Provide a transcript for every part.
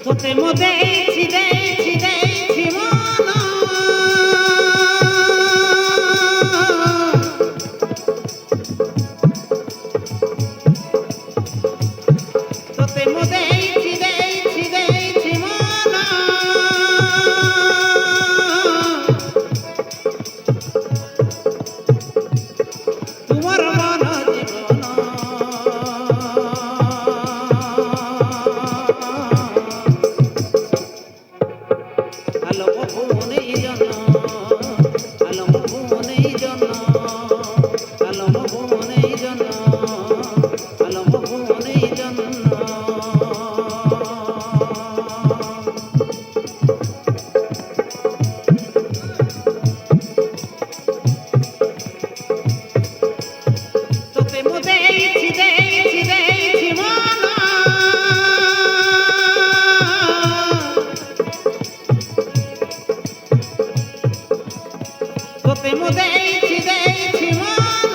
তোতে মোদেছি দেছি দেছি মন তোতে মোদেছি দেছি দেছি মন তোমার মন জীবন তোতে মোদেছি দেছি মন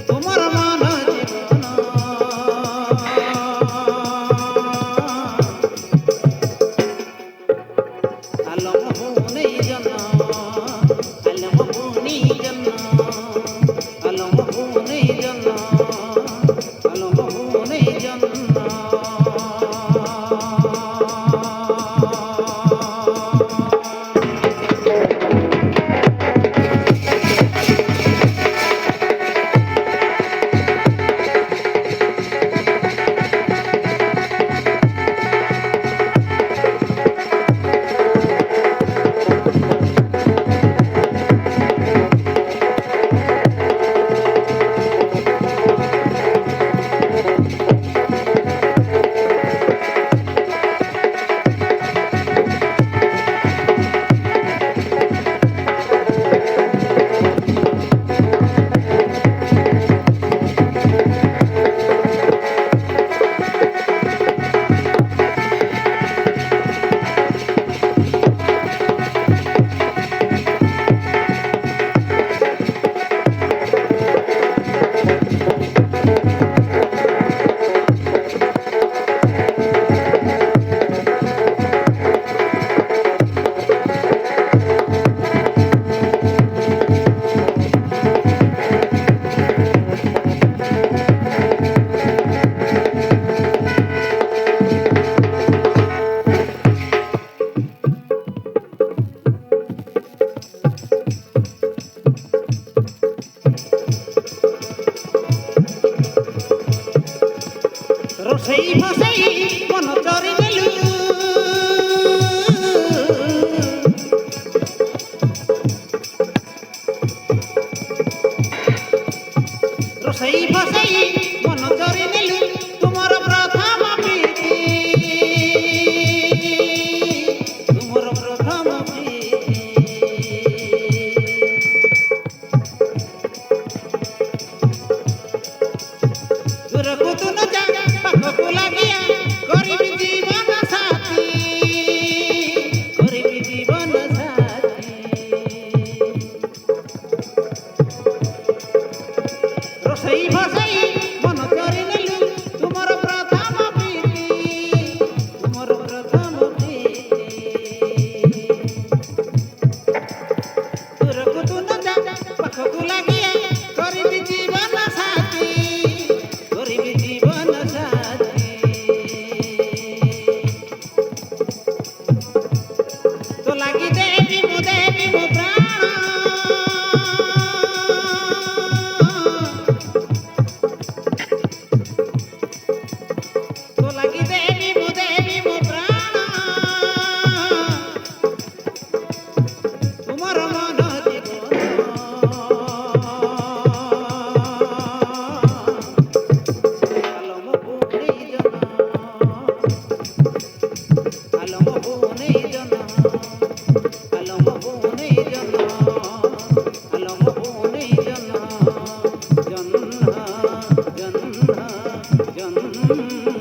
তোমার মন জীবন আলম হুনেই জন আলম হুনেই জন আলম হুনেই জন আলম হুনেই জন রসেই ফসেই মন চরি গেলু রসেই ফসেই মন চরি গেলু তোমার প্রথম প্রীতি তোমার প্রথম প্রীতি দূর কুতু ন যা পাখকু লাগিয়া করিবি জীবন সাথী করিবি জীবন সাথী রসেই ফসেই মন চরি নেলু তোমার প্রথম প্রীতি তোমার প্রথম প্রীতি দূর কুতু ন যা পাখকু লাগিয়া করিবি জীবন সাথী করিবি জীবন সাথী তো লাগি দেবি মো প্রাণ তো লাগি দেবি মো প্রাণ তোমার মন জীবন আলম হুনেই জন আলম হুনেই জন আলম হুনেই জন আলম হুনেই জন জন্ম জন্ম জন্ম